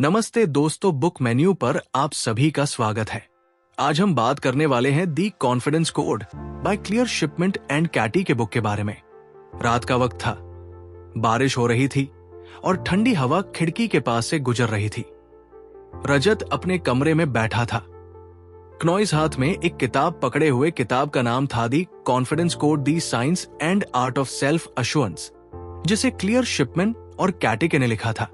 नमस्ते दोस्तों, book menu पर आप सभी का स्वागत है। आज हम बात करने वाले हैं the confidence code by Claire Shipman and Katty के बुक के बारे में। रात का वक्त था, बारिश हो रही थी और ठंडी हवा खिड़की के पास से गुजर रही थी। रजत अपने कमरे में बैठा था, क्नॉइस हाथ में एक किताब पकड़े हुए। किताब का नाम था the confidence code the science and art of self assurance, जिसे क्लियर शिपमैन और कैटिके ने लिखा था।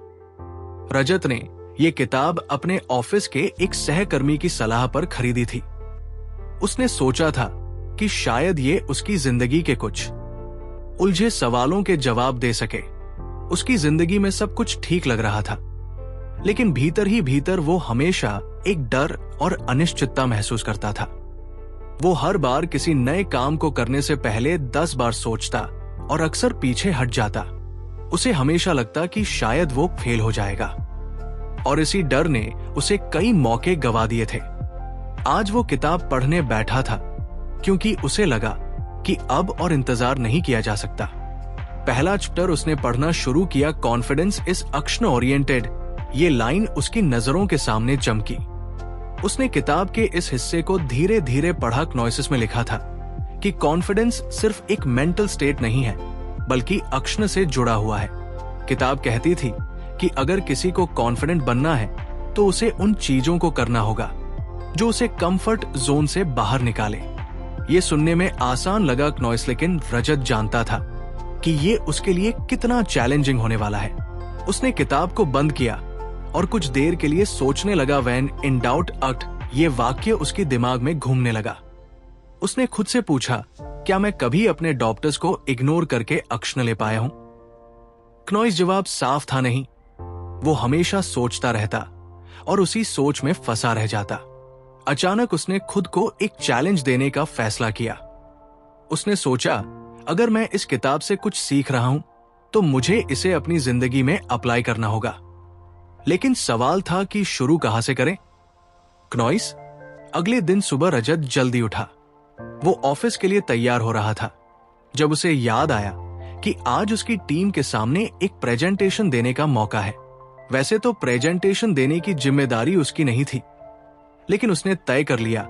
रजत ने यह किताब अपने ऑफिस के एक सहकर्मी की सलाह पर खरीदी थी। उसने सोचा था कि शायद ये उसकी जिंदगी के कुछ उलझे सवालों के जवाब दे सके। उसकी जिंदगी में सब कुछ ठीक लग रहा था, लेकिन भीतर ही भीतर वो हमेशा एक डर और अनिश्चितता महसूस करता था। वो हर बार किसी नए काम को करने से पहले 10 बार सोचता और अक्सर पीछे हट जाता। उसे हमेशा लगता कि शायद वो फेल हो जाएगा, और इसी डर ने उसे कई मौके गवा दिए थे। आज वो किताब पढ़ने बैठा था क्योंकि उसे लगा कि अब और इंतजार नहीं किया जा सकता। पहला चैप्टर उसने पढ़ना शुरू किया, कॉन्फिडेंस इज एक्शन ओरिएंटेड। ये लाइन उसकी नजरों के सामने चमकी। उसने किताब के इस हिस्से को धीरे धीरे पढ़ा। क्नॉइसिस में लिखा था कि कॉन्फिडेंस सिर्फ एक मेंटल स्टेट नहीं है, बल्कि एक्शन से जुड़ा हुआ है। किताब कहती थी कि अगर किसी को कॉन्फिडेंट बनना है तो उसे उन चीजों को करना होगा जो उसे कंफर्ट जोन से बाहर निकाले। ये सुनने में आसान लगा क्नॉइस, लेकिन रजत जानता था कि ये उसके लिए कितना चैलेंजिंग होने वाला है। उसने किताब को बंद किया और कुछ देर के लिए सोचने लगा। व्हेन इन डाउट एक्ट, ये वाक्य उसके दिमाग में घूमने लगा। उसने खुद से पूछा, क्या मैं कभी अपने डॉक्टर्स को इग्नोर करके एक्शन ले पाया हूं? क्नॉइस जवाब साफ था, नहीं। वो हमेशा सोचता रहता और उसी सोच में फंसा रह जाता। अचानक उसने खुद को एक चैलेंज देने का फैसला किया। उसने सोचा, अगर मैं इस किताब से कुछ सीख रहा हूं तो मुझे इसे अपनी जिंदगी में अप्लाई करना होगा। लेकिन सवाल था कि शुरू कहां से करें? क्नॉइस अगले दिन सुबह रजत जल्दी उठा। वो ऑफिस के लिए तैयार हो रहा था जब उसे याद आया कि आज उसकी टीम के सामने एक प्रेजेंटेशन देने का मौका है। वैसे तो प्रेजेंटेशन देने की जिम्मेदारी उसकी नहीं थी, लेकिन उसने तय कर लिया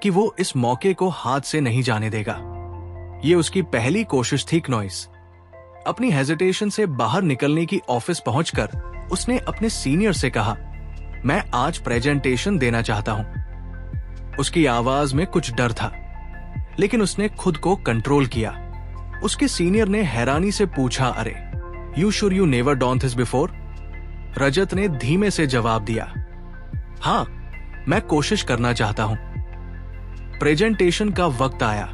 कि वो इस मौके को हाथ से नहीं जाने देगा। ये उसकी पहली कोशिश थी। क्नॉइस अपनी हेजिटेशन से बाहर निकलने की ऑफिस पहुंचकर उसने अपने सीनियर से कहा, मैं आज प्रेजेंटेशन देना चाहता हूं। उसकी आवाज में कुछ डर था, लेकिन उसने खुद को कंट्रोल किया। उसके सीनियर ने हैरानी से पूछा, अरे you never done this before? Rajat ने धीमे से जवाब दिया, हां, मैं कोशिश करना चाहता हूं। प्रेजेंटेशन का वक्त आया।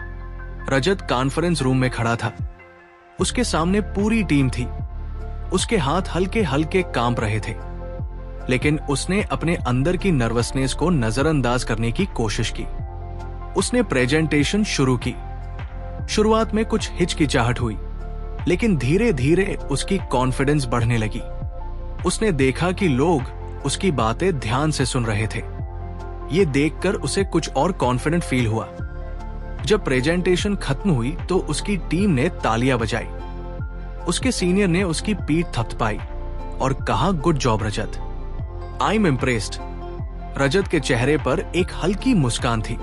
रजत कॉन्फ्रेंस रूम में खड़ा था। उसके सामने पूरी टीम थी। उसके हाथ हल्के हल्के कांप रहे थे, लेकिन उसने अपने अंदर की नर्वसनेस को नजरअंदाज करने की कोशिश की। उसने प्रेजेंटेशन शुरू की। शुरुआत में कुछ हिचकिचाहट हुई, लेकिन धीरे धीरे उसकी कॉन्फिडेंस बढ़ने लगी। उसने देखा कि लोग उसकी बातें ध्यान से सुन रहे थे। ये देखकर उसे कुछ और कॉन्फिडेंट फील हुआ। जब प्रेजेंटेशन खत्म हुई तो उसकी टीम ने तालियां बजाई। उसके सीनियर ने उसकी पीठ थपथपाई और कहा, good job Rajat, I am impressed. Rajat के चेहरे पर एक हल्की मुस्कान थी।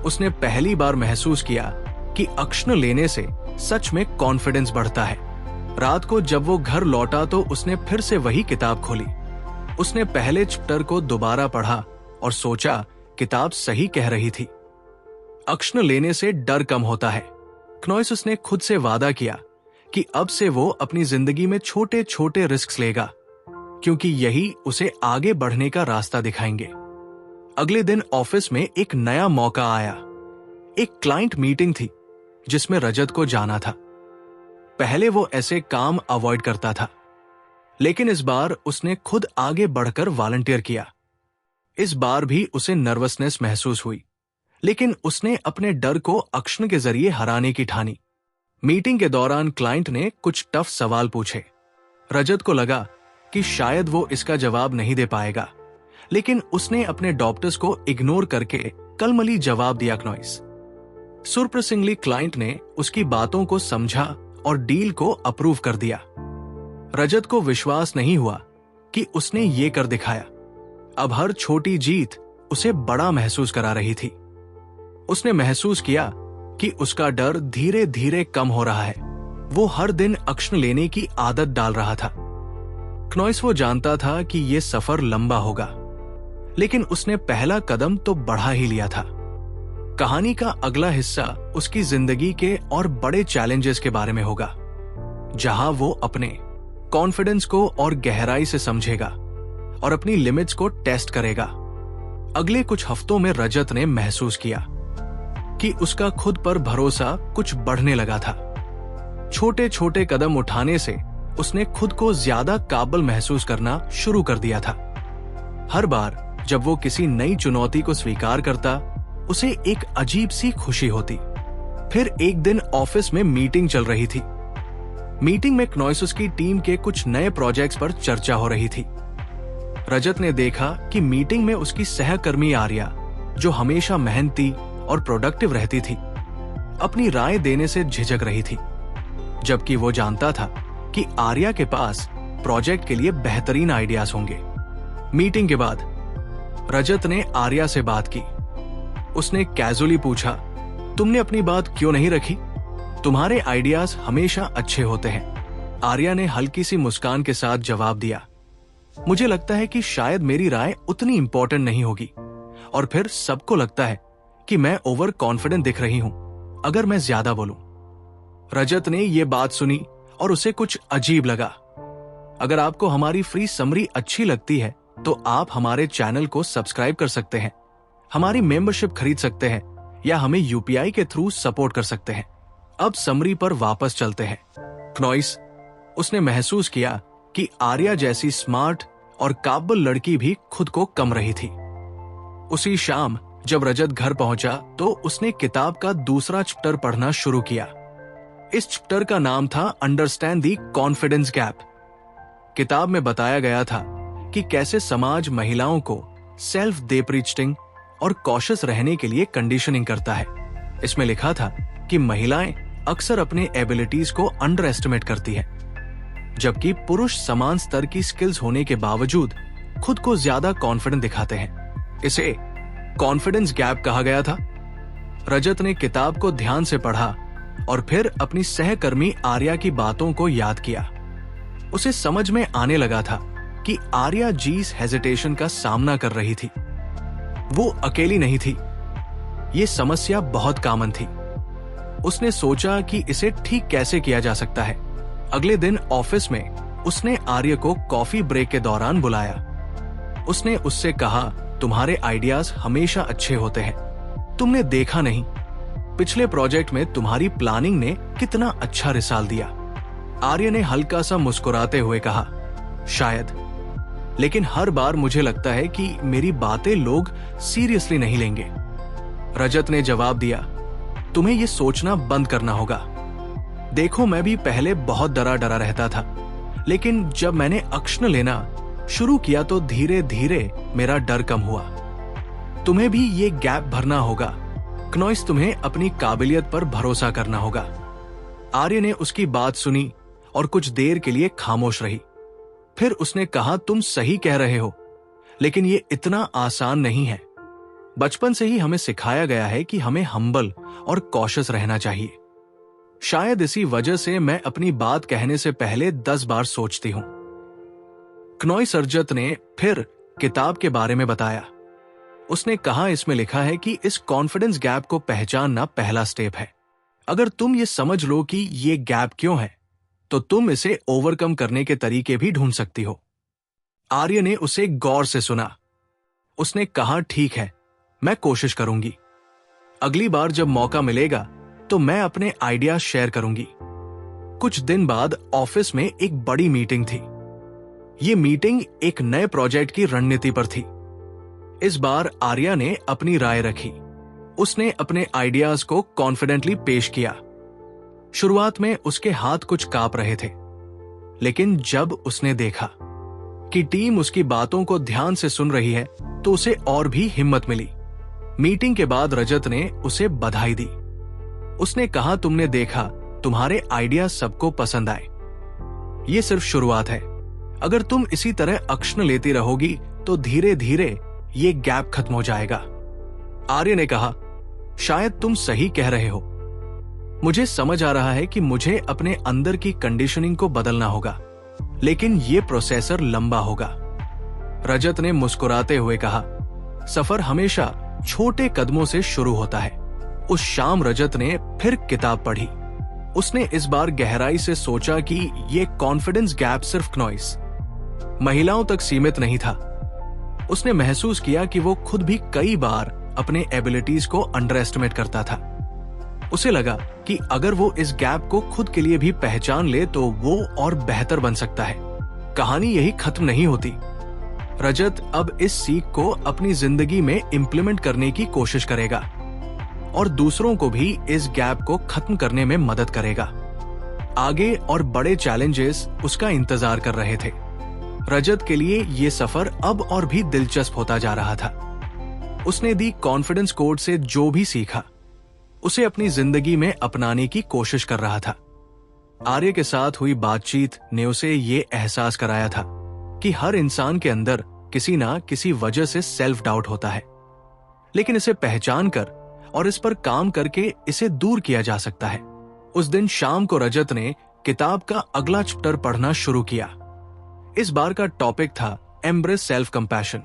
उसने पहली बार महसूस किया कि एक्शन लेने से सच में कॉन्फिडेंस बढ़ता है। रात को जब वो घर लौटा तो उसने फिर से वही किताब खोली। उसने पहले चैप्टर को दोबारा पढ़ा और सोचा, किताब सही कह रही थी, एक्शन लेने से डर कम होता है। क्नॉइस उसने खुद से वादा किया कि अब से वो अपनी जिंदगी में छोटे छोटे रिस्क लेगा, क्योंकि यही उसे आगे बढ़ने का रास्ता दिखाएंगे। अगले दिन ऑफिस में एक नया मौका आया। एक क्लाइंट मीटिंग थी जिसमें रजत को जाना था। पहले वो ऐसे काम अवॉइड करता था, लेकिन इस बार उसने खुद आगे बढ़कर वॉलंटियर किया। इस बार भी उसे नर्वसनेस महसूस हुई, लेकिन उसने अपने डर को एक्शन के जरिए हराने की ठानी। मीटिंग के दौरान क्लाइंट ने कुछ टफ सवाल पूछे। रजत को लगा कि शायद वो इसका जवाब नहीं दे पाएगा, लेकिन उसने अपने डॉक्टर्स को इग्नोर करके कलमली जवाब दिया। क्नॉइस सरप्राइजिंगली क्लाइंट ने उसकी बातों को समझा और डील को अप्रूव कर दिया। रजत को विश्वास नहीं हुआ कि उसने ये कर दिखाया। अब हर छोटी जीत उसे बड़ा महसूस करा रही थी। उसने महसूस किया कि उसका डर धीरे धीरे कम हो रहा है। वो हर दिन एक्शन लेने की आदत डाल रहा था। क्नॉइस वो जानता था कि यह सफर लंबा होगा, लेकिन उसने पहला कदम तो बढ़ा ही लिया था। कहानी का अगला हिस्सा उसकी जिंदगी के और बड़े चैलेंजेस के बारे में होगा, जहां वो अपने कॉन्फिडेंस को और गहराई से समझेगा और अपनी लिमिट्स को टेस्ट करेगा। अगले कुछ हफ्तों में रजत ने महसूस किया कि उसका खुद पर भरोसा कुछ बढ़ने लगा था। छोटे छोटे कदम उठाने से उसने खुद को ज्यादा काबिल महसूस करना शुरू कर दिया था। हर बार जब वो किसी नई चुनौती को स्वीकार करता, उसे एक अजीब सी खुशी होती। फिर एक दिन ऑफिस में मीटिंग चल रही थी। मीटिंग में क्नॉइस की टीम के कुछ नए प्रोजेक्ट्स पर चर्चा हो रही थी। रजत ने देखा कि मीटिंग में उसकी सहकर्मी आर्या, जो हमेशा मेहनती और प्रोडक्टिव रहती थी, अपनी राय देने से झिझक रही थी, जबकि वो जानता था कि आर्या के पास प्रोजेक्ट के लिए बेहतरीन आइडियाज होंगे। मीटिंग के बाद रजत ने आर्या से बात की। उसने कैजुअली पूछा, तुमने अपनी बात क्यों नहीं रखी? तुम्हारे आइडियाज हमेशा अच्छे होते हैं। आर्या ने हल्की सी मुस्कान के साथ जवाब दिया, मुझे लगता है कि शायद मेरी राय उतनी इंपॉर्टेंट नहीं होगी, और फिर सबको लगता है कि मैं ओवर कॉन्फिडेंट दिख रही हूं अगर मैं ज्यादा बोलूं। रजत ने यह बात सुनी और उसे कुछ अजीब लगा। अगर आपको हमारी फ्री समरी अच्छी लगती है तो आप हमारे चैनल को सब्सक्राइब कर सकते हैं, हमारी मेंबरशिप खरीद सकते हैं या हमें यूपीआई के थ्रू सपोर्ट कर सकते हैं। अब समरी पर वापस चलते हैं। क्नॉइस, उसने महसूस किया कि आर्या जैसी स्मार्ट और काबिल लड़की भी खुद को कम रही थी। उसी शाम जब रजत घर पहुंचा तो उसने किताब का दूसरा चैप्टर पढ़ना शुरू किया। इस चैप्टर का नाम था अंडरस्टैंड द कॉन्फिडेंस गैप। किताब में बताया गया था कि कैसे समाज महिलाओं को सेल्फ डेप्रिचिएटिंग और कॉशियस रहने के लिए कंडीशनिंग करता है। इसमें लिखा था कि महिलाएं अक्सर अपने एबिलिटीज को अंडर एस्टिमेट करती हैं, जबकि पुरुष समान स्तर की स्किल्स होने के बावजूद खुद को ज्यादा कॉन्फिडेंट दिखाते हैं। इसे कॉन्फिडेंस गैप कहा गया था। रजत ने किताब को ध्यान से पढ़ा और फिर अपनी सहकर्मी आर्या की बातों को याद किया। उसे समझ में आने लगा था कि आर्या जिस हेजिटेशन का सामना कर रही थी वो अकेली नहीं थी। ये समस्या बहुत कॉमन थी। उसने सोचा कि इसे ठीक कैसे किया जा सकता है। अगले दिन ऑफिस में उसने आर्या को कॉफी ब्रेक के दौरान बुलाया। उसने उससे कहा, तुम्हारे आइडियाज हमेशा अच्छे होते हैं। तुमने देखा नहीं, पिछले प्रोजेक्ट में तुम्हारी प्लानिंग ने कितना अच्छा रिजल्ट दिया। आर्या ने हल्का सा मुस्कुराते हुए कहा, शायद, लेकिन हर बार मुझे लगता है कि मेरी बातें लोग सीरियसली नहीं लेंगे। रजत ने जवाब दिया, तुम्हें यह सोचना बंद करना होगा। देखो, मैं भी पहले बहुत डरा डरा रहता था, लेकिन जब मैंने एक्शन लेना शुरू किया तो धीरे धीरे मेरा डर कम हुआ। तुम्हें भी ये गैप भरना होगा। क्नॉइस, तुम्हें अपनी काबिलियत पर भरोसा करना होगा। आर्य ने उसकी बात सुनी और कुछ देर के लिए खामोश रही। फिर उसने कहा, तुम सही कह रहे हो, लेकिन ये इतना आसान नहीं है। बचपन से ही हमें सिखाया गया है कि हमें हम्बल और कॉशियस रहना चाहिए। शायद इसी वजह से मैं अपनी बात कहने से पहले 10 बार सोचती हूं। क्नॉइस रजत ने फिर किताब के बारे में बताया। उसने कहा, इसमें लिखा है कि इस कॉन्फिडेंस गैप को पहचानना पहला स्टेप है। अगर तुम ये समझ लो कि ये गैप क्यों है, तो तुम इसे ओवरकम करने के तरीके भी ढूंढ सकती हो। आर्य ने उसे गौर से सुना। उसने कहा, ठीक है, मैं कोशिश करूंगी। अगली बार जब मौका मिलेगा तो मैं अपने आइडिया शेयर करूंगी। कुछ दिन बाद ऑफिस में एक बड़ी मीटिंग थी। ये मीटिंग एक नए प्रोजेक्ट की रणनीति पर थी। इस बार आर्या ने अपनी राय रखी। उसने अपने आइडियाज को कॉन्फिडेंटली पेश किया। शुरुआत में उसके हाथ कुछ कांप रहे थे, लेकिन जब उसने देखा कि टीम उसकी बातों को ध्यान से सुन रही है तो उसे और भी हिम्मत मिली। मीटिंग के बाद रजत ने उसे बधाई दी। उसने कहा, तुमने देखा, तुम्हारे आइडिया सबको पसंद आए। ये सिर्फ शुरुआत है। अगर तुम इसी तरह एक्शन लेती रहोगी तो धीरे धीरे ये गैप खत्म हो जाएगा। आर्य ने कहा, शायद तुम सही कह रहे हो। मुझे समझ आ रहा है कि मुझे अपने अंदर की कंडीशनिंग को बदलना होगा, लेकिन ये प्रोसेसर लंबा होगा। रजत ने मुस्कुराते हुए कहा, सफर हमेशा छोटे कदमों से शुरू होता है। उस शाम रजत ने फिर किताब पढ़ी। उसने इस बार गहराई से सोचा कि ये कॉन्फिडेंस गैप सिर्फ क्नॉइस महिलाओं तक सीमित नहीं था। उसने महसूस किया कि वो खुद भी कई बार अपने एबिलिटीज को अंडर एस्टिमेट करता था। उसे लगा कि अगर वो इस गैप को खुद के लिए भी पहचान ले तो वो और बेहतर बन सकता है। कहानी यही खत्म नहीं होती। रजत अब इस सीख को अपनी जिंदगी में इम्प्लीमेंट करने की कोशिश करेगा और दूसरों को भी इस गैप को खत्म करने में मदद करेगा। आगे और बड़े चैलेंजेस उसका इंतजार कर रहे थे। रजत के लिए ये सफर अब और भी दिलचस्प होता जा रहा था। उसने दी कॉन्फिडेंस कोड से जो भी सीखा उसे अपनी जिंदगी में अपनाने की कोशिश कर रहा था। आर्य के साथ हुई बातचीत ने उसे ये एहसास कराया था कि हर इंसान के अंदर किसी ना किसी वजह से सेल्फ डाउट होता है, लेकिन इसे पहचान कर और इस पर काम करके इसे दूर किया जा सकता है। उस दिन शाम को रजत ने किताब का अगला चैप्टर पढ़ना शुरू किया। इस बार का टॉपिक था एम्ब्रेस सेल्फ कंपैशन।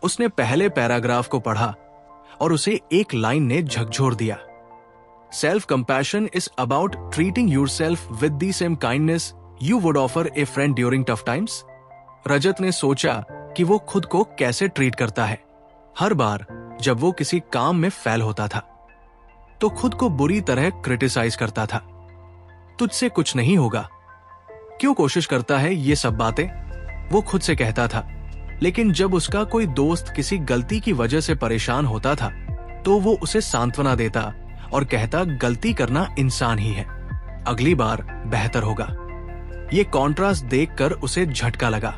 उसने पहले पैराग्राफ को पढ़ा और उसे एक लाइन ने झकझोर दिया। Self compassion is about treating yourself with the same kindness you would offer a friend during tough times. Rajat ने सोचा कि वो खुद को कैसे ट्रीट करता है। हर बार जब वो किसी काम में फेल होता था तो खुद को बुरी तरह क्रिटिसाइज करता था। तुझसे कुछ नहीं होगा, क्यों कोशिश करता है ये सब बातें, वो खुद से कहता था। लेकिन जब उसका कोई दोस्त किसी गलती की वजह से परेशान होता था तो वो उसे सांत्वना देता और कहता, गलती करना इंसान ही है, अगली बार बेहतर होगा। ये कॉन्ट्रास्ट देखकर उसे झटका लगा।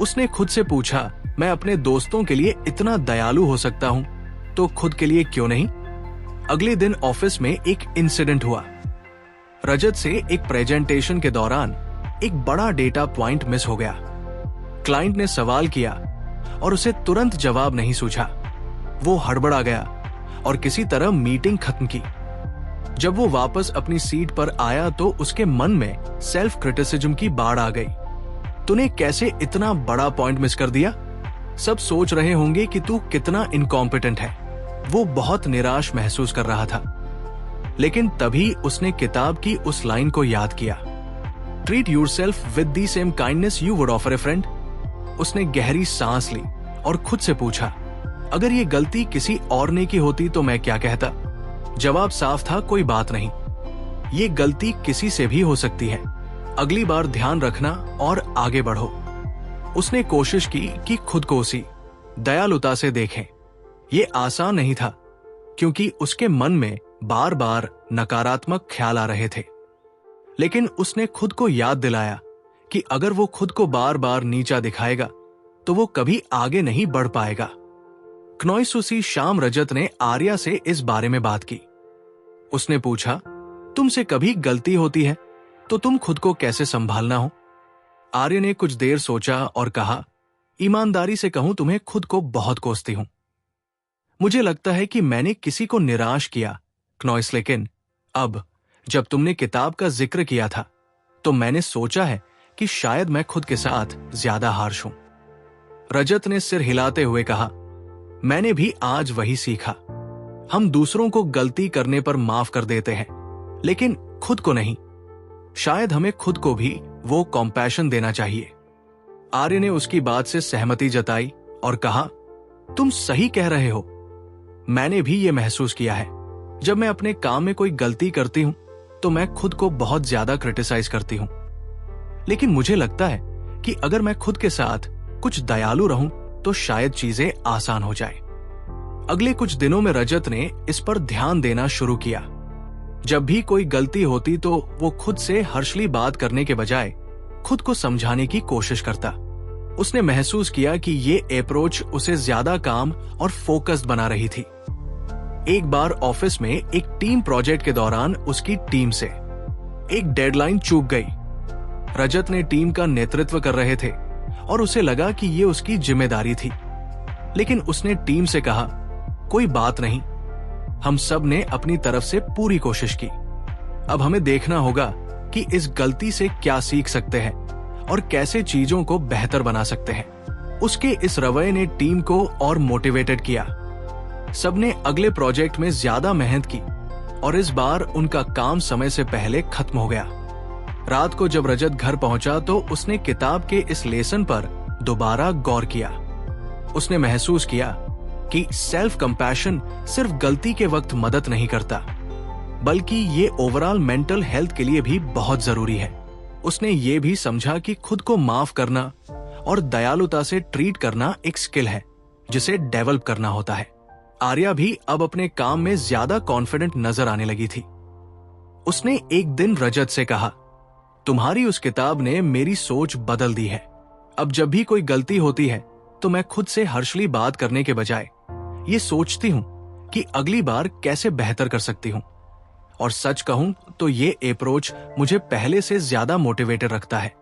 उसने खुद से पूछा, मैं अपने दोस्तों के लिए इतना दयालु हो सकता हूं तो खुद के लिए क्यों नहीं। अगले दिन ऑफिस में एक इंसिडेंट हुआ। रजत से एक प्रेजेंटेशन के दौरान एक बड़ा डेटा पॉइंट मिस हो गया। क्लाइंट ने सवाल किया और उसे तुरंत जवाब नहीं सूझा। वो हड़बड़ा गया और किसी तरह मीटिंग खत्म की। जब वो वापस अपनी सीट पर आया तो उसके मन में सेल्फ क्रिटिसिज्म की बाढ़ आ गई। तूने कैसे इतना बड़ा पॉइंट मिस कर दिया? सब सोच रहे होंगे कि तू कितना इनकॉम्पिटेंट है। वो बहुत निराश महसूस कर रहा था। लेकिन तभी उसने किताब की उस लाइन को याद किया, treat yourself with the same kindness you would offer a friend. उसने गहरी सांस ली और खुद से पूछा, अगर ये गलती किसी और ने की होती तो मैं क्या कहता? जवाब साफ था, कोई बात नहीं, ये गलती किसी से भी हो सकती है, अगली बार ध्यान रखना और आगे बढ़ो। उसने कोशिश की कि खुद को उसी दयालुता से देखें। ये आसान नहीं था क्योंकि उसके मन में बार बार नकारात्मक ख्याल आ रहे थे। लेकिन उसने खुद को याद दिलाया कि अगर वो खुद को बार बार नीचा दिखाएगा तो वो कभी आगे नहीं बढ़ पाएगा। क्नॉइस उसी शाम रजत ने आर्या से इस बारे में बात की। उसने पूछा, तुमसे कभी गलती होती है तो तुम खुद को कैसे संभालना हो? आर्य ने कुछ देर सोचा और कहा, ईमानदारी से कहूं तुम्हें खुद को बहुत कोसती हूं। मुझे लगता है कि मैंने किसी को निराश किया क्नॉइस, लेकिन अब जब तुमने किताब का जिक्र किया था तो मैंने सोचा है कि शायद मैं खुद के साथ ज्यादा हार्श हूं। रजत ने सिर हिलाते हुए कहा, मैंने भी आज वही सीखा। हम दूसरों को गलती करने पर माफ कर देते हैं लेकिन खुद को नहीं। शायद हमें खुद को भी वो कॉम्पैशन देना चाहिए। आर्य ने उसकी बात से सहमति जताई और कहा, तुम सही कह रहे हो। मैंने भी ये महसूस किया है। जब मैं अपने काम में कोई गलती करती हूं तो मैं खुद को बहुत ज्यादा क्रिटिसाइज करती हूं। लेकिन मुझे लगता है कि अगर मैं खुद के साथ कुछ दयालु रहूं तो शायद चीजें आसान हो जाए। अगले कुछ दिनों में रजत ने इस पर ध्यान देना शुरू किया। जब भी कोई गलती होती तो वो खुद से हर्षली बात करने के बजाय खुद को समझाने की कोशिश करता। उसने महसूस किया कि ये अप्रोच उसे ज्यादा काम और फोकस्ड बना रही थी। एक बार ऑफिस में एक टीम प्रोजेक्ट के दौरान उसकी टीम से एक डेडलाइन चूक गई। रजत ने टीम का नेतृत्व कर रहे थे और उसे लगा कि ये उसकी जिम्मेदारी थी। लेकिन उसने टीम से कहा, कोई बात नहीं, हम सब ने अपनी तरफ से पूरी कोशिश की। अब हमें देखना होगा कि इस गलती से क्या सीख सकते हैं और कैसे चीजों को बेहतर बना सकते हैं। उसके इस रवैये ने टीम को और मोटिवेटेड किया। सबने अगले प्रोजेक्ट में ज्यादा मेहनत की और इस बार उनका काम समय से पहले खत्म हो गया। रात को जब रजत घर पहुंचा तो उसने किताब के इस लेसन पर दोबारा गौर किया। उसने महसूस किया कि सेल्फ कंपैशन सिर्फ गलती के वक्त मदद नहीं करता, बल्कि ये ओवरऑल मेंटल हेल्थ के लिए भी बहुत जरूरी है। उसने ये भी समझा कि खुद को माफ करना और दयालुता से ट्रीट करना एक स्किल है जिसे डेवलप करना होता है। आर्या भी अब अपने काम में ज्यादा कॉन्फिडेंट नजर आने लगी थी। उसने एक दिन रजत से कहा, तुम्हारी उस किताब ने मेरी सोच बदल दी है। अब जब भी कोई गलती होती है तो मैं खुद से हर्षली बात करने के बजाय ये सोचती हूं कि अगली बार कैसे बेहतर कर सकती हूं। और सच कहूं तो ये अप्रोच मुझे पहले से ज्यादा मोटिवेटेड रखता है।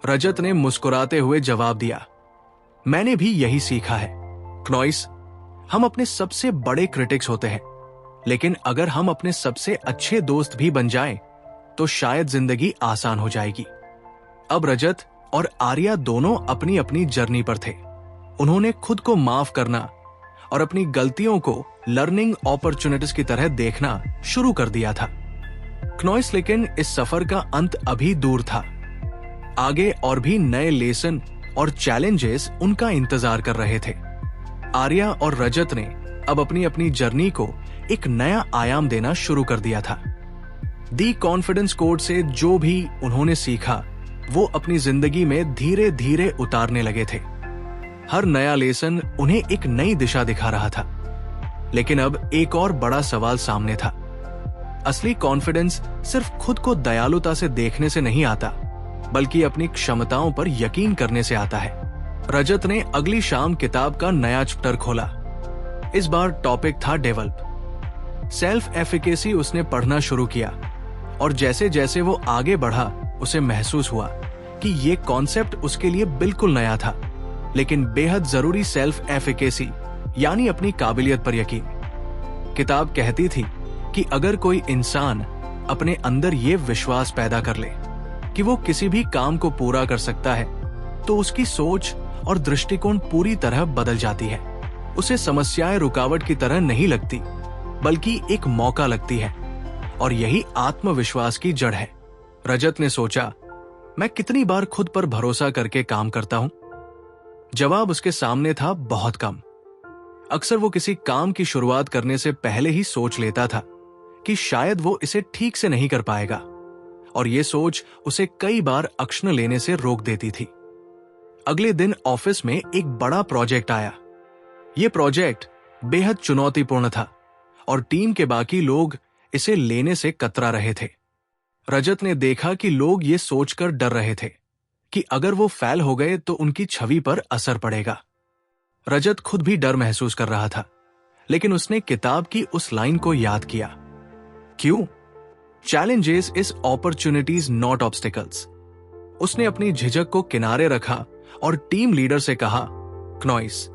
रजत ने मुस्कुराते हुए जवाब दिया, मैंने भी यही सीखा है क्नॉइस। हम अपने सबसे बड़े क्रिटिक्स होते हैं, लेकिन अगर हम अपने सबसे अच्छे दोस्त भी बन जाएं, तो शायद जिंदगी आसान हो जाएगी। अब रजत और आर्या दोनों अपनी अपनी जर्नी पर थे। उन्होंने खुद को माफ करना और अपनी गलतियों को लर्निंग अपॉर्चुनिटीज की तरह देखना शुरू कर दिया था। क्नॉइस लेकिन इस सफर का अंत अभी दूर था। आगे और भी नए लेसन और चैलेंजेस उनका इंतजार कर रहे थे। आर्या और रजत ने अब अपनी अपनी जर्नी को एक नया आयाम देना शुरू कर दिया था। दी कॉन्फिडेंस कोड से जो भी उन्होंने सीखा वो अपनी जिंदगी में धीरे धीरे उतारने लगे थे। हर नया लेसन उन्हें एक नई दिशा दिखा रहा था। लेकिन अब एक और बड़ा सवाल सामने था। असली कॉन्फिडेंस सिर्फ खुद को दयालुता से देखने से नहीं आता, बल्कि अपनी क्षमताओं पर यकीन करने से आता है। रजत ने अगली शाम किताब का नया चैप्टर खोला। इस बार टॉपिक था डेवलप। सेल्फ एफिकेसी उसने पढ़ना शुरू किया और जैसे जैसे वो आगे बढ़ा उसे महसूस हुआ कि ये कॉन्सेप्ट उसके लिए बिल्कुल नया था, लेकिन बेहद जरूरी सेल्फ एफिकेसी यानी अपनी काबिलियत पर यकीन। किताब कहती थी कि अगर कोई इंसान अपने अंदर ये विश्वास पैदा कर ले कि वो किसी भी काम को पूरा कर सकता है, तो उसकी सोच और दृष्टिकोण पूरी तरह बदल जाती है। उसे समस्याएं रुकावट की तरह नहीं लगती, बल्कि एक मौका लगती है, और यही आत्मविश्वास की जड़ है। रजत ने सोचा, मैं कितनी बार खुद पर भरोसा करके काम करता हूं? जवाब उसके सामने था, बहुत कम। अक्सर वो किसी काम की शुरुआत करने से पहले ही सोच लेता था कि शायद वो इसे ठीक से नहीं कर पाएगा, और ये सोच उसे कई बार एक्शन लेने से रोक देती थी। अगले दिन ऑफिस में एक बड़ा प्रोजेक्ट आया। ये प्रोजेक्ट बेहद चुनौतीपूर्ण था और टीम के बाकी लोग इसे लेने से कतरा रहे थे। रजत ने देखा कि लोग ये सोचकर डर रहे थे कि अगर वो फेल हो गए तो उनकी छवि पर असर पड़ेगा। रजत खुद भी डर महसूस कर रहा था, लेकिन उसने किताब की उस लाइन को याद किया, क्यों? Challenges is opportunities not obstacles. उसने अपनी झिझक को किनारे रखा और टीम लीडर से कहा, क्नॉइस,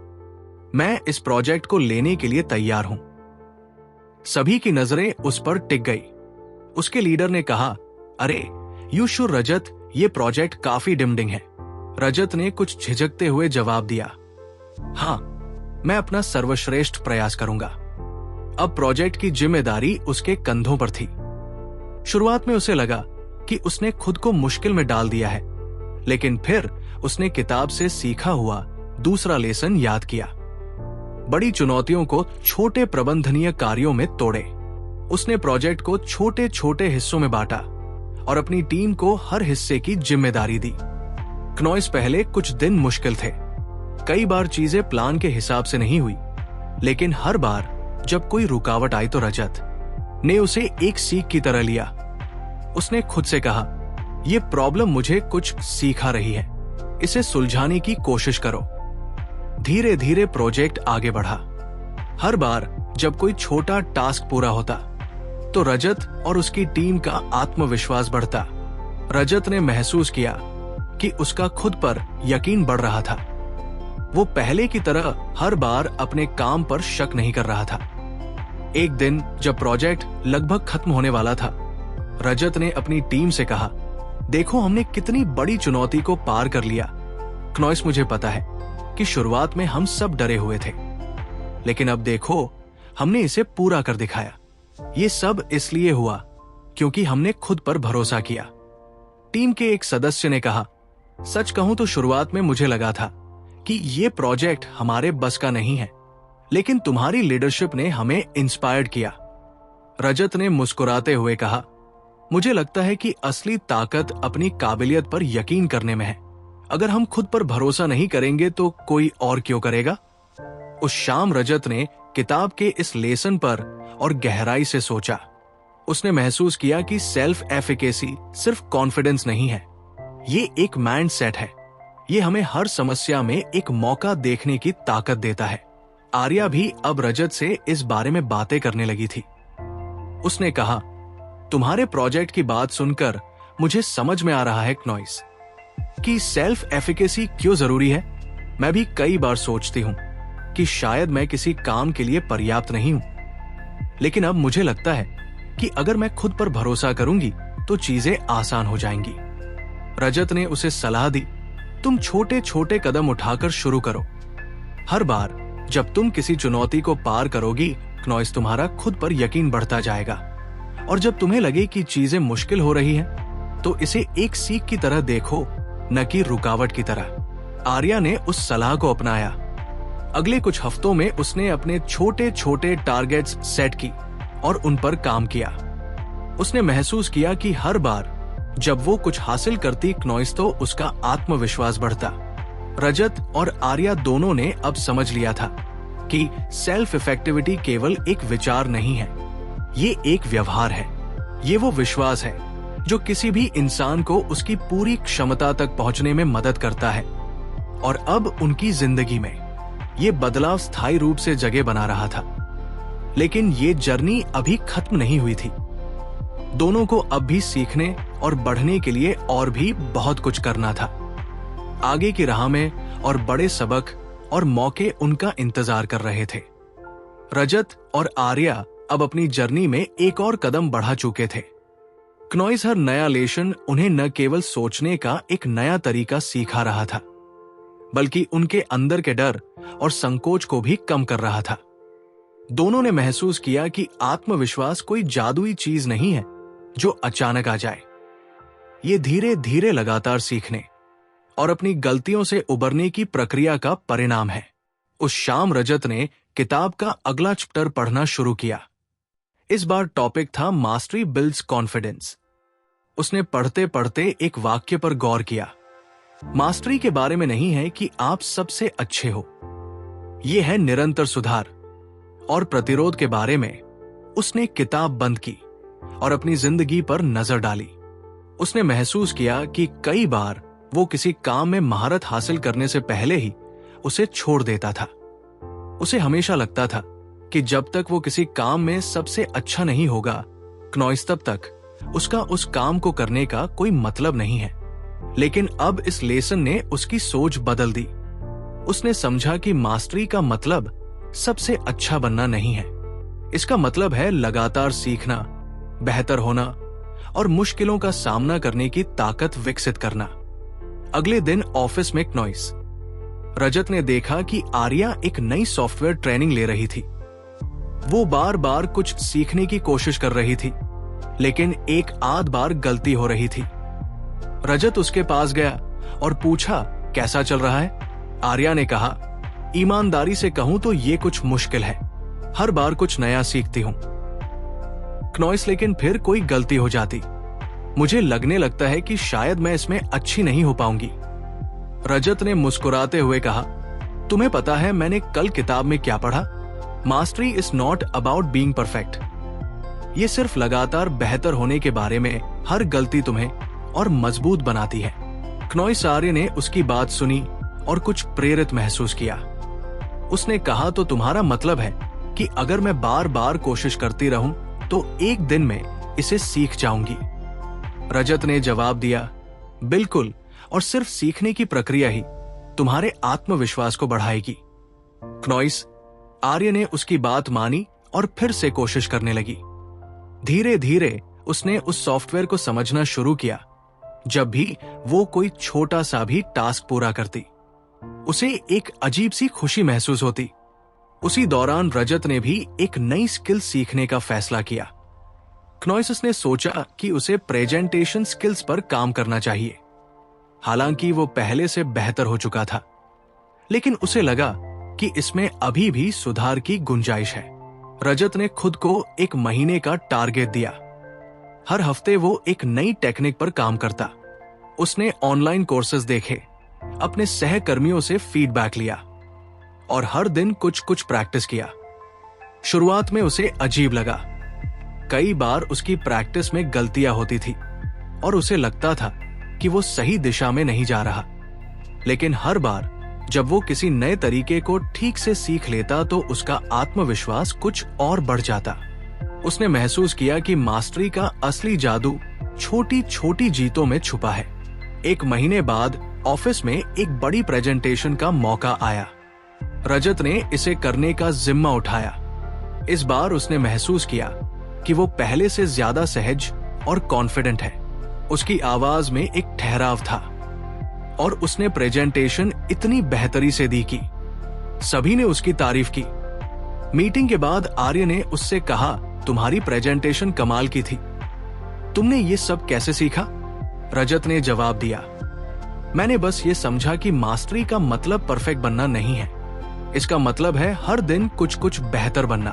मैं इस प्रोजेक्ट को लेने के लिए तैयार हूं। सभी की नजरें उस पर टिक गई। उसके लीडर ने कहा, अरे यू श्योर रजत, ये प्रोजेक्ट काफी डिमडिंग है। रजत ने कुछ झिझकते हुए जवाब दिया, हां, मैं अपना सर्वश्रेष्ठ प्रयास करूंगा। अब प्रोजेक्ट की जिम्मेदारी उसके कंधों पर थी। शुरुआत में उसे लगा कि उसने खुद को मुश्किल में डाल दिया है, लेकिन फिर उसने किताब से सीखा हुआ दूसरा लेसन याद किया। बड़ी चुनौतियों को छोटे प्रबंधनीय कार्यों में तोड़े। उसने प्रोजेक्ट को छोटे छोटे हिस्सों में बांटा और अपनी टीम को हर हिस्से की जिम्मेदारी दी। क्नॉइस पहले कुछ दिन मुश्किल थे। कई बार चीजें प्लान के हिसाब से नहीं हुई, लेकिन हर बार जब कोई रुकावट आई तो रजत ने उसे एक सीख की तरह लिया। उसने खुद से कहा, यह प्रॉब्लम मुझे कुछ सिखा रही है, इसे सुलझाने की कोशिश करो। धीरे धीरे प्रोजेक्ट आगे बढ़ा। हर बार जब कोई छोटा टास्क पूरा होता तो रजत और उसकी टीम का आत्मविश्वास बढ़ता। रजत ने महसूस किया कि उसका खुद पर यकीन बढ़ रहा था। वो पहले की तरह हर बार अपने काम पर शक नहीं कर रहा था। एक दिन जब प्रोजेक्ट लगभग खत्म होने वाला था, रजत ने अपनी टीम से कहा, देखो हमने कितनी बड़ी चुनौती को पार कर लिया। क्नॉइस, मुझे पता है कि शुरुआत में हम सब डरे हुए थे, लेकिन अब देखो हमने इसे पूरा कर दिखाया। ये सब इसलिए हुआ क्योंकि हमने खुद पर भरोसा किया। टीम के एक सदस्य ने कहा, सच कहूं तो शुरुआत में मुझे लगा था कि ये प्रोजेक्ट हमारे बस का नहीं है, लेकिन तुम्हारी लीडरशिप ने हमें इंस्पायर्ड किया। रजत ने मुस्कुराते हुए कहा, मुझे लगता है कि असली ताकत अपनी काबिलियत पर यकीन करने में है। अगर हम खुद पर भरोसा नहीं करेंगे तो कोई और क्यों करेगा? उस शाम रजत ने किताब के इस लेसन पर और गहराई से सोचा। उसने महसूस किया कि सेल्फ एफिकेसी सिर्फ कॉन्फिडेंस नहीं है, ये एक माइंड सेट है। ये हमें हर समस्या में एक मौका देखने की ताकत देता है। आर्या भी अब रजत से इस बारे में बातें करने लगी थी। उसने कहा, तुम्हारे प्रोजेक्ट की बात सुनकर मुझे समझ में आ रहा है क्नॉइस, कि सेल्फ एफिकेसी क्यों जरूरी है। मैं भी कई बार सोचती हूं कि शायद मैं किसी काम के लिए पर्याप्त नहीं हूं, लेकिन अब मुझे लगता है कि अगर मैं खुद पर भरोसा करूंगी तो चीजें आसान हो जाएंगी। रजत ने उसे सलाह दी, तुम छोटे छोटे कदम उठाकर शुरू करो। हर बार जब तुम किसी चुनौती को पार करोगी, क्नॉइस, तुम्हारा खुद पर यकीन बढ़ता जाएगा। और जब तुम्हें लगे कि चीजें मुश्किल हो रही हैं, तो इसे एक सीख की तरह देखो, न कि रुकावट की तरह। आर्या ने उस सलाह को अपनाया। अगले कुछ हफ्तों में उसने अपने छोटे छोटे टारगेट्स सेट की और उन पर काम किया। उसने महसूस किया कि हर बार जब वो कुछ हासिल करती क्नॉइस, तो उसका आत्मविश्वास बढ़ता। रजत और आर्या दोनों ने अब समझ लिया था कि सेल्फ इफेक्टिविटी केवल एक विचार नहीं है, ये एक व्यवहार है। ये वो विश्वास है जो किसी भी इंसान को उसकी पूरी क्षमता तक पहुंचने में मदद करता है। और अब उनकी जिंदगी में ये बदलाव स्थायी रूप से जगह बना रहा था। लेकिन ये जर्नी अभी खत्म नहीं हुई थी। दोनों को अब भी सीखने और बढ़ने के लिए और भी बहुत कुछ करना था। आगे की राह में और बड़े सबक और मौके उनका इंतजार कर रहे थे। रजत और आर्या अब अपनी जर्नी में एक और कदम बढ़ा चुके थे। क्नॉइस हर नया लेसन उन्हें न केवल सोचने का एक नया तरीका सिखा रहा था, बल्कि उनके अंदर के डर और संकोच को भी कम कर रहा था। दोनों ने महसूस किया कि आत्मविश्वास कोई जादुई चीज नहीं है जो अचानक आ जाए। ये धीरे धीरे लगातार सीखने और अपनी गलतियों से उबरने की प्रक्रिया का परिणाम है। उस शाम रजत ने किताब का अगला चैप्टर पढ़ना शुरू किया। इस बार टॉपिक था मास्टरी बिल्ड्स कॉन्फिडेंस। उसने पढ़ते पढ़ते एक वाक्य पर गौर किया। मास्टरी के बारे में नहीं है कि आप सबसे अच्छे हो, यह है निरंतर सुधार। और प्रतिरोध के बारे में उसने किताब बंद की और अपनी जिंदगी पर नजर डाली। उसने महसूस किया कि कई बार वो किसी काम में महारत हासिल करने से पहले ही उसे छोड़ देता था। उसे हमेशा लगता था कि जब तक वो किसी काम में सबसे अच्छा नहीं होगा, क्नॉइस, तब तक उसका उस काम को करने का कोई मतलब नहीं है। लेकिन अब इस लेसन ने उसकी सोच बदल दी। उसने समझा कि मास्टरी का मतलब सबसे अच्छा बनना नहीं है। इसका मतलब है लगातार सीखना, बेहतर होना और मुश्किलों का सामना करने की ताकत विकसित करना। अगले दिन ऑफिस में क्नॉइस, रजत ने देखा कि आर्या एक नई सॉफ्टवेयर ट्रेनिंग ले रही थी। वो बार बार कुछ सीखने की कोशिश कर रही थी, लेकिन एक आध बार गलती हो रही थी। रजत उसके पास गया और पूछा, कैसा चल रहा है? आर्या ने कहा, ईमानदारी से कहूं तो ये कुछ मुश्किल है, हर बार कुछ नया सीखती हूं। क्नॉइस, लेकिन फिर कोई गलती हो जाती, मुझे लगने लगता है कि शायद मैं इसमें अच्छी नहीं हो पाऊंगी। रजत ने मुस्कुराते हुए कहा, तुम्हें पता है मैंने कल किताब में क्या पढ़ा? Mastery is not about being perfect. ये सिर्फ लगातार बेहतर होने के बारे में। हर गलती तुम्हें और मजबूत बनाती है। क्नॉइस आर्य ने उसकी बात सुनी और कुछ प्रेरित महसूस किया। उसने कहा, तो तुम्हारा मतलब है कि अगर मैं बार बार कोशिश करती रहूं तो एक दिन में इसे सीख जाऊंगी। रजत ने जवाब दिया, बिल्कुल, और सिर्फ सीखने की प्रक्रिया ही तुम्हारे आत्मविश्वास को बढ़ाएगी। क्नॉइस, आर्य ने उसकी बात मानी और फिर से कोशिश करने लगी। धीरे धीरे उसने उस सॉफ्टवेयर को समझना शुरू किया। जब भी वो कोई छोटा सा भी टास्क पूरा करती, उसे एक अजीब सी खुशी महसूस होती। उसी दौरान रजत ने भी एक नई स्किल सीखने का फैसला किया। क्नॉइस ने सोचा कि उसे प्रेजेंटेशन स्किल्स पर काम करना चाहिए। हालांकि वो पहले से बेहतर हो चुका था, लेकिन उसे लगा कि इसमें अभी भी सुधार की गुंजाइश है। रजत ने खुद को एक महीने का टारगेट दिया। हर हफ्ते वो एक नई टेक्निक पर काम करता। उसने ऑनलाइन कोर्सेज देखे, अपने सहकर्मियों से फीडबैक लिया और हर दिन कुछ कुछ प्रैक्टिस किया। शुरुआत में उसे अजीब लगा। कई बार उसकी प्रैक्टिस में गलतियां होती थी और उसे लगता था कि वो सही दिशा में नहीं जा रहा। लेकिन हर बार जब वो किसी नए तरीके को ठीक से सीख लेता तो उसका आत्मविश्वास कुछ और बढ़ जाता। उसने महसूस किया कि मास्टरी का असली जादू छोटी छोटी जीतों में छुपा है। एक महीने बाद ऑफिस में एक बड़ी प्रेजेंटेशन का मौका आया। रजत ने इसे करने का जिम्मा उठाया। इस बार उसने महसूस किया कि वो पहले से ज्यादा सहज और कॉन्फिडेंट है। उसकी आवाज में एक ठहराव था और उसने प्रेजेंटेशन इतनी बेहतरी से दी कि सभी ने उसकी तारीफ की। मीटिंग के बाद आर्य ने उससे कहा, तुम्हारी प्रेजेंटेशन कमाल की थी। तुमने ये सब कैसे सीखा? रजत ने जवाब दिया, मैंने बस ये समझा कि मास्टरी का मतलब परफेक्ट बनना नहीं है। इसका मतलब है हर दिन कुछ कुछ बेहतर बनना।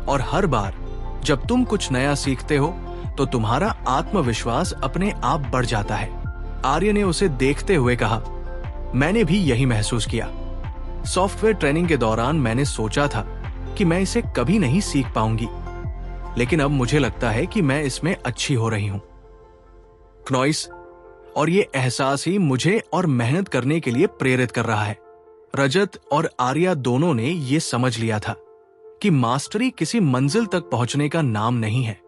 और हर बार जब तुम कुछ नया सीखते हो तो तुम्हारा आत्मविश्वास अपने आप बढ़ जाता है। आर्य ने उसे देखते हुए कहा, मैंने भी यही महसूस किया। सॉफ्टवेयर ट्रेनिंग के दौरान मैंने सोचा था कि मैं इसे कभी नहीं सीख पाऊंगी, लेकिन अब मुझे लगता है कि मैं इसमें अच्छी हो रही हूं। क्नॉइस, और ये एहसास ही मुझे और मेहनत करने के लिए प्रेरित कर रहा है। रजत और आर्या दोनों ने ये समझ लिया था कि मास्टरी किसी मंजिल तक पहुंचने का नाम नहीं है।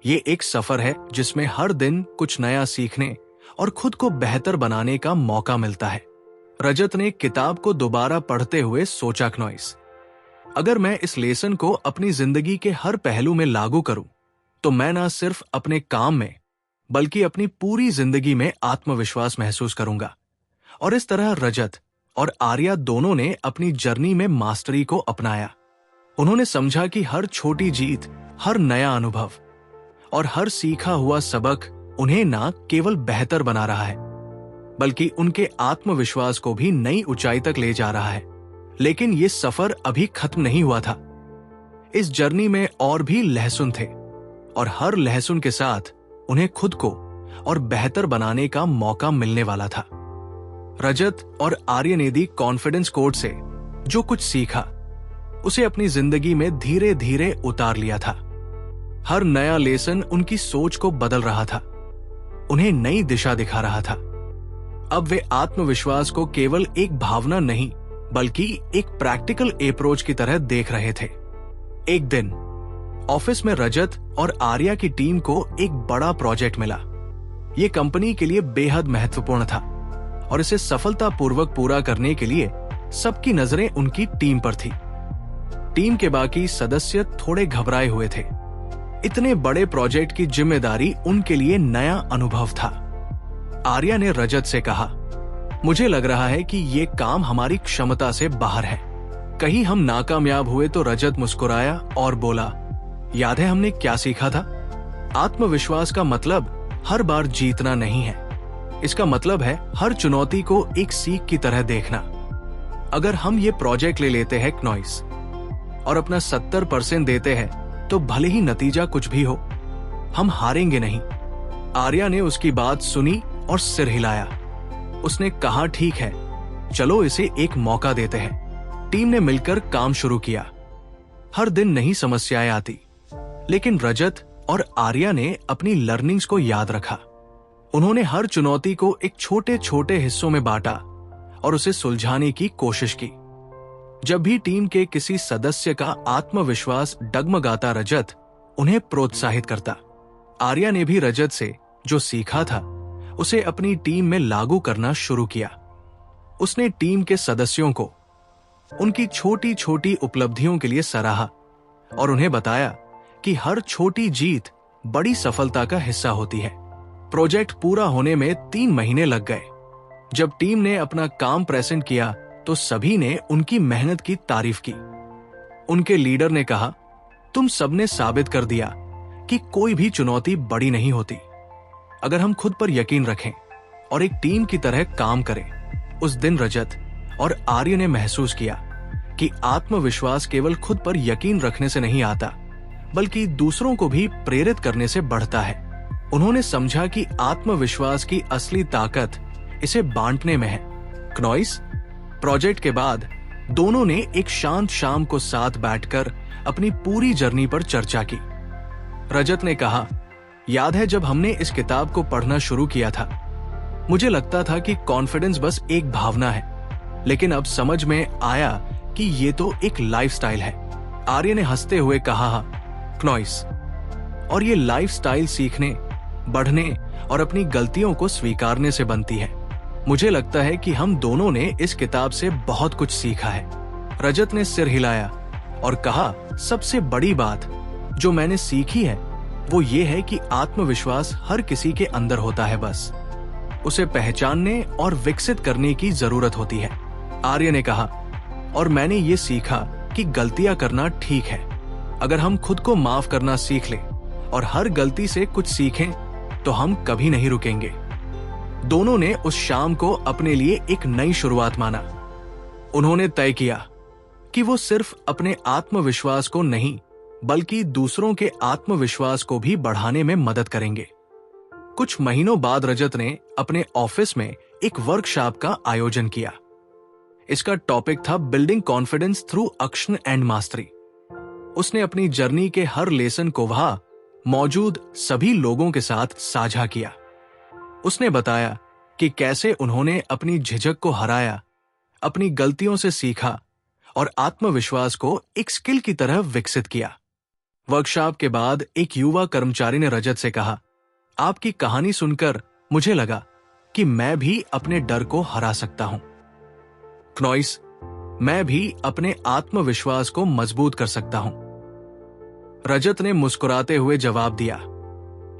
ये एक सफर है जिसमें हर दिन कुछ नया सीखने और खुद को बेहतर बनाने का मौका मिलता है। रजत ने किताब को दोबारा पढ़ते हुए सोचा, क्नॉइस, अगर मैं इस लेसन को अपनी जिंदगी के हर पहलू में लागू करूं, तो मैं ना सिर्फ अपने काम में बल्कि अपनी पूरी जिंदगी में आत्मविश्वास महसूस करूंगा। और इस तरह रजत और आर्या दोनों ने अपनी जर्नी में मास्टरी को अपनाया। उन्होंने समझा कि हर छोटी जीत, हर नया अनुभव और हर सीखा हुआ सबक उन्हें ना केवल बेहतर बना रहा है, बल्कि उनके आत्मविश्वास को भी नई ऊंचाई तक ले जा रहा है। लेकिन ये सफर अभी खत्म नहीं हुआ था। इस जर्नी में और भी लहसुन थे और हर लहसुन के साथ उन्हें खुद को और बेहतर बनाने का मौका मिलने वाला था। रजत और आर्य ने दी कॉन्फिडेंस कोड से जो कुछ सीखा, उसे अपनी जिंदगी में धीरे धीरे उतार लिया था। हर नया लेसन उनकी सोच को बदल रहा था, उन्हें नई दिशा दिखा रहा था। अब वे आत्मविश्वास को केवल एक भावना नहीं बल्कि एक प्रैक्टिकल अप्रोच की तरह देख रहे थे। एक दिन ऑफिस में रजत और आर्या की टीम को एक बड़ा प्रोजेक्ट मिला। यह कंपनी के लिए बेहद महत्वपूर्ण था और इसे सफलतापूर्वक पूरा करने के लिए सबकी नजरें उनकी टीम पर थी। टीम के बाकी सदस्य थोड़े घबराए हुए थे। इतने बड़े प्रोजेक्ट की जिम्मेदारी उनके लिए नया अनुभव था। आर्या ने रजत से कहा, मुझे लग रहा है कि ये काम हमारी क्षमता से बाहर है। कहीं हम नाकामयाब हुए? तो रजत मुस्कुराया और बोला, याद है हमने क्या सीखा था? आत्मविश्वास का मतलब हर बार जीतना नहीं है। इसका मतलब है हर चुनौती को एक सीख की तरह देखना। अगर हम ये प्रोजेक्ट ले लेते हैं क्नॉइस और अपना 70% देते हैं, तो भले ही नतीजा कुछ भी हो, हम हारेंगे नहीं। आर्या ने उसकी बात सुनी और सिर हिलाया। उसने कहा, ठीक है, चलो इसे एक मौका देते हैं। टीम ने मिलकर काम शुरू किया। हर दिन नई समस्याएं आती, लेकिन रजत और आर्या ने अपनी लर्निंग्स को याद रखा। उन्होंने हर चुनौती को एक छोटे छोटे हिस्सों में बांटा और उसे सुलझाने की कोशिश की। जब भी टीम के किसी सदस्य का आत्मविश्वास डगमगाता, रजत उन्हें प्रोत्साहित करता। आर्या ने भी रजत से जो सीखा था उसे अपनी टीम में लागू करना शुरू किया। उसने टीम के सदस्यों को उनकी छोटी छोटी उपलब्धियों के लिए सराहा और उन्हें बताया कि हर छोटी जीत बड़ी सफलता का हिस्सा होती है। प्रोजेक्ट पूरा होने में 3 महीने लग गए। जब टीम ने अपना काम प्रेजेंट किया तो सभी ने उनकी मेहनत की तारीफ की। उनके लीडर ने कहा, तुम सबने साबित कर दिया कि कोई भी चुनौती बड़ी नहीं होती अगर हम खुद पर यकीन रखें और एक टीम की तरह काम करें। उस दिन रजत और आर्य ने महसूस किया कि आत्मविश्वास केवल खुद पर यकीन रखने से नहीं आता, बल्कि दूसरों को भी प्रेरित करने से बढ़ता है। उन्होंने समझा कि आत्मविश्वास की असली ताकत इसे बांटने में है। क्नॉइस प्रोजेक्ट के बाद दोनों ने एक शांत शाम को साथ बैठकर अपनी पूरी जर्नी पर चर्चा की। रजत ने कहा, याद है जब हमने इस किताब को पढ़ना शुरू किया था, मुझे लगता था कि कॉन्फिडेंस बस एक भावना है, लेकिन अब समझ में आया कि ये तो एक लाइफस्टाइल है। आर्य ने हंसते हुए कहा, क्नॉइस, और ये लाइफस्टाइल सीखने, बढ़ने और अपनी गलतियों को स्वीकारने से बनती है। मुझे लगता है कि हम दोनों ने इस किताब से बहुत कुछ सीखा है। रजत ने सिर हिलाया और कहा, सबसे बड़ी बात जो मैंने सीखी है वो ये है कि आत्मविश्वास हर किसी के अंदर होता है, बस उसे पहचानने और विकसित करने की जरूरत होती है। आर्य ने कहा, और मैंने ये सीखा कि गलतियां करना ठीक है। अगर हम खुद को माफ करना सीख लें और हर गलती से कुछ सीखें तो हम कभी नहीं रुकेंगे। दोनों ने उस शाम को अपने लिए एक नई शुरुआत माना। उन्होंने तय किया कि वो सिर्फ अपने आत्मविश्वास को नहीं, बल्कि दूसरों के आत्मविश्वास को भी बढ़ाने में मदद करेंगे। कुछ महीनों बाद रजत ने अपने ऑफिस में एक वर्कशॉप का आयोजन किया। इसका टॉपिक था building confidence through action and mastery. उसने अपनी जर्नी के हर लेसन को वहां मौजूद सभी लोगों के साथ साझा किया। उसने बताया कि कैसे उन्होंने अपनी झिझक को हराया, अपनी गलतियों से सीखा और आत्मविश्वास को एक स्किल की तरह विकसित किया। वर्कशॉप के बाद एक युवा कर्मचारी ने रजत से कहा, आपकी कहानी सुनकर मुझे लगा कि मैं भी अपने डर को हरा सकता हूं। क्नॉइस, मैं भी अपने आत्मविश्वास को मजबूत कर सकता हूं। रजत ने मुस्कुराते हुए जवाब दिया,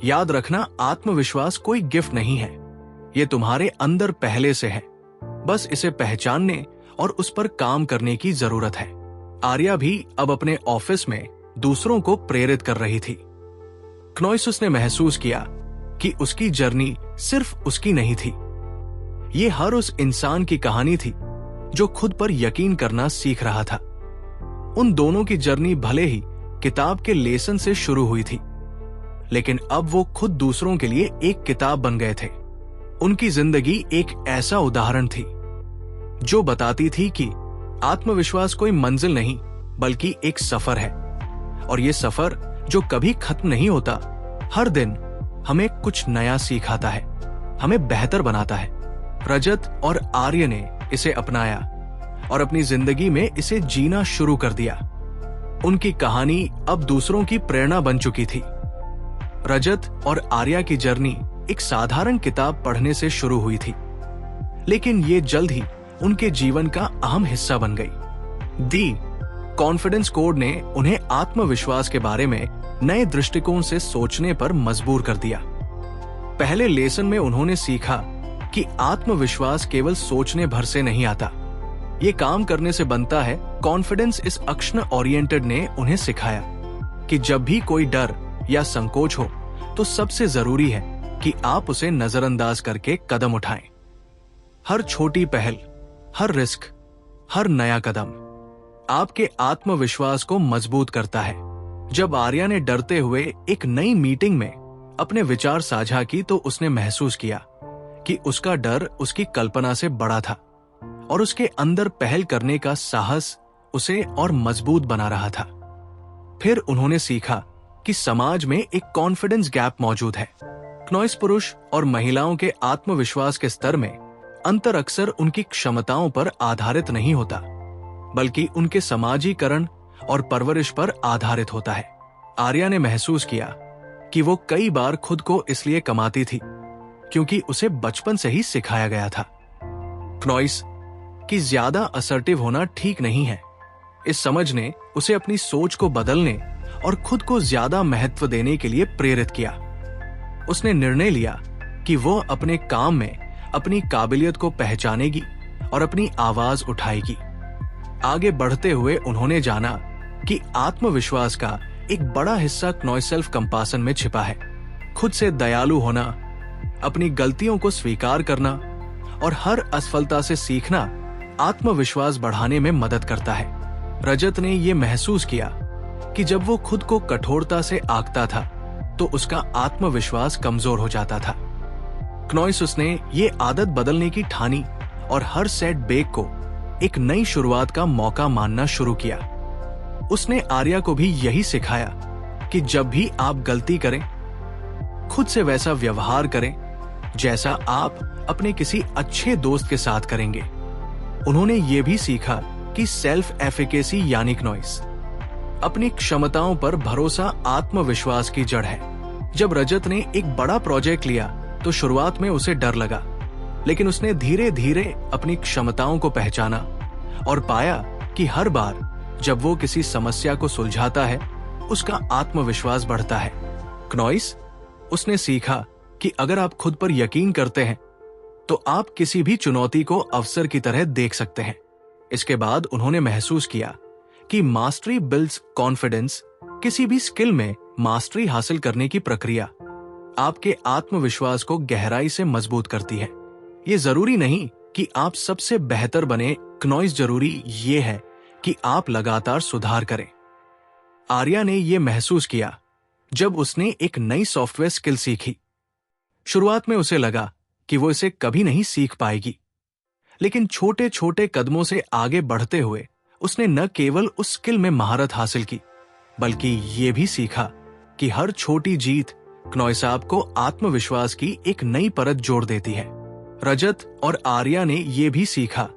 याद रखना, आत्मविश्वास कोई गिफ्ट नहीं है, यह तुम्हारे अंदर पहले से है, बस इसे पहचानने और उस पर काम करने की जरूरत है। आर्या भी अब अपने ऑफिस में दूसरों को प्रेरित कर रही थी। क्नॉइस उसने महसूस किया कि उसकी जर्नी सिर्फ उसकी नहीं थी, ये हर उस इंसान की कहानी थी जो खुद पर यकीन करना सीख रहा था। उन दोनों की जर्नी भले ही किताब के लेसन से शुरू हुई थी, लेकिन अब वो खुद दूसरों के लिए एक किताब बन गए थे। उनकी जिंदगी एक ऐसा उदाहरण थी जो बताती थी कि आत्मविश्वास कोई मंजिल नहीं, बल्कि एक सफर है, और ये सफर जो कभी खत्म नहीं होता, हर दिन हमें कुछ नया सिखाता है, हमें बेहतर बनाता है। रजत और आर्य ने इसे अपनाया और अपनी जिंदगी में इसे जीना शुरू कर दिया। उनकी कहानी अब दूसरों की प्रेरणा बन चुकी थी। रजत और आर्या की जर्नी एक साधारण किताब पढ़ने से शुरू हुई थी, लेकिन ये जल्द ही उनके जीवन का अहम हिस्सा बन गई। दी कॉन्फिडेंस कोड ने उन्हें आत्मविश्वास के बारे में नए दृष्टिकोण से सोचने पर मजबूर कर दिया। पहले लेसन में उन्होंने सीखा कि आत्मविश्वास केवल सोचने भर से नहीं आता, ये काम करने से बनता है। कॉन्फिडेंस इस एक्शन ओरिएंटेड ने उन्हें सिखाया कि जब भी कोई डर या संकोच हो तो सबसे जरूरी है कि आप उसे नजरअंदाज करके कदम उठाएं। हर छोटी पहल, हर रिस्क, हर नया कदम आपके आत्मविश्वास को मजबूत करता है। जब आर्या ने डरते हुए एक नई मीटिंग में अपने विचार साझा की तो उसने महसूस किया कि उसका डर उसकी कल्पना से बड़ा था और उसके अंदर पहल करने का साहस उसे और मजबूत बना रहा था। फिर उन्होंने सीखा कि समाज में एक कॉन्फिडेंस गैप मौजूद है। क्नॉइस पुरुष और महिलाओं के आत्मविश्वास के स्तर में अंतर अक्सर उनकी क्षमताओं पर आधारित नहीं होता, बल्कि उनके समाजीकरण और परवरिश पर आधारित होता है। आर्या ने महसूस किया कि वो कई बार खुद को इसलिए कमाती थी क्योंकि उसे बचपन से ही सिखाया गया था क्नॉइस कि ज्यादा असर्टिव होना ठीक नहीं है। इस समझ ने उसे अपनी सोच को बदलने और खुद को ज्यादा महत्व देने के लिए प्रेरित किया। उसने निर्णय लिया कि वो अपने काम में अपनी काबिलियत को पहचानेगी और अपनी आवाज उठाएगी। आगे बढ़ते हुए उन्होंने जाना कि आत्मविश्वास का एक बड़ा हिस्सा क्नॉइस सेल्फ कंपासन में छिपा है। खुद से दयालु होना, अपनी गलतियों को स्वीकार करना और हर असफलता से सीखना आत्मविश्वास बढ़ाने में मदद करता है। रजत ने यह महसूस किया कि जब वो खुद को कठोरता से आंकता था तो उसका आत्मविश्वास कमजोर हो जाता था। क्नॉइस उसने ये आदत बदलने की ठानी और हर सेटबैक को एक नई शुरुआत का मौका मानना शुरू किया। उसने आर्या को भी यही सिखाया कि जब भी आप गलती करें, खुद से वैसा व्यवहार करें जैसा आप अपने किसी अच्छे दोस्त के साथ करेंगे। उन्होंने ये भी सीखा कि सेल्फ एफिकेसी यानी क्नॉइस अपनी क्षमताओं पर भरोसा आत्मविश्वास की जड़ है। जब रजत ने एक बड़ा प्रोजेक्ट लिया तो शुरुआत में उसे डर लगा, लेकिन उसने धीरे धीरे अपनी क्षमताओं को पहचाना और पाया कि हर बार जब वो किसी समस्या को सुलझाता है उसका आत्मविश्वास बढ़ता है। क्नॉइस उसने सीखा कि अगर आप खुद पर यकीन करते हैं तो आप किसी भी चुनौती को अवसर की तरह देख सकते हैं। इसके बाद उन्होंने महसूस किया कि मास्टरी बिल्ड्स कॉन्फिडेंस। किसी भी स्किल में मास्टरी हासिल करने की प्रक्रिया आपके आत्मविश्वास को गहराई से मजबूत करती है। ये जरूरी नहीं कि आप सबसे बेहतर बने, क्नॉइस जरूरी ये है कि आप लगातार सुधार करें। आर्या ने यह महसूस किया जब उसने एक नई सॉफ्टवेयर स्किल सीखी। शुरुआत में उसे लगा कि वो इसे कभी नहीं सीख पाएगी, लेकिन छोटे छोटे कदमों से आगे बढ़ते हुए उसने न केवल उस स्किल में महारत हासिल की, बल्कि ये भी सीखा कि हर छोटी जीत क्नॉइस आपको आत्मविश्वास की एक नई परत जोड़ देती है। रजत और आर्या ने यह भी सीखा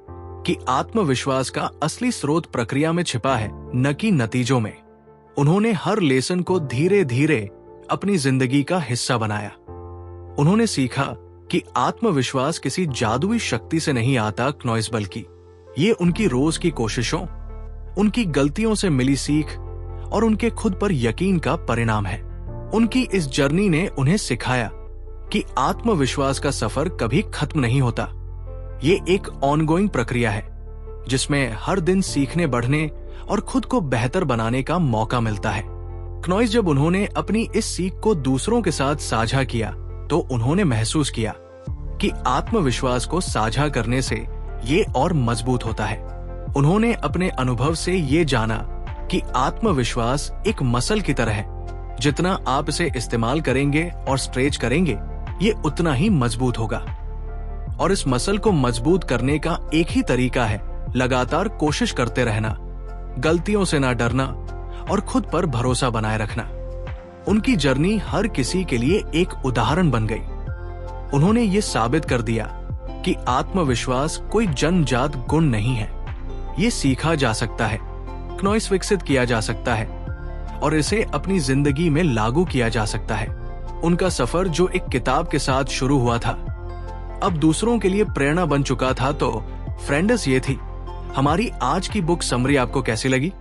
कि आत्मविश्वास का असली स्रोत प्रक्रिया में छिपा है, न कि नतीजों में। उन्होंने हर लेसन को धीरे धीरे अपनी जिंदगी का हिस्सा बनाया। उन्होंने सीखा कि आत्मविश्वास किसी जादुई शक्ति से नहीं आता क्नॉइस, बल्कि ये उनकी रोज की कोशिशों, उनकी गलतियों से मिली सीख और उनके खुद पर यकीन का परिणाम है। उनकी इस जर्नी ने उन्हें सिखाया कि आत्मविश्वास का सफर कभी खत्म नहीं होता। ये एक ऑनगोइंग प्रक्रिया है जिसमें हर दिन सीखने, बढ़ने और खुद को बेहतर बनाने का मौका मिलता है। क्नॉइस जब उन्होंने अपनी इस सीख को दूसरों के साथ साझा किया तो उन्होंने महसूस किया कि आत्मविश्वास को साझा करने से ये और मजबूत होता है। उन्होंने अपने अनुभव से ये जाना कि आत्मविश्वास एक मसल की तरह है, जितना आप इसे इस्तेमाल करेंगे और स्ट्रेच करेंगे, ये उतना ही मजबूत होगा। और इस मसल को मजबूत करने का एक ही तरीका है लगातार कोशिश करते रहना, गलतियों से ना डरना और खुद पर भरोसा बनाए रखना। उनकी जर्नी हर किसी के लिए एक उदाहरण बन गई। उन्होंने ये साबित कर दिया कि आत्मविश्वास कोई जन्मजात गुण नहीं है, ये सीखा जा सकता है, क्नॉइस विकसित किया जा सकता है और इसे अपनी जिंदगी में लागू किया जा सकता है। उनका सफर जो एक किताब के साथ शुरू हुआ था, अब दूसरों के लिए प्रेरणा बन चुका था। तो फ्रेंड्स, ये थी हमारी आज की बुक समरी। आपको कैसी लगी?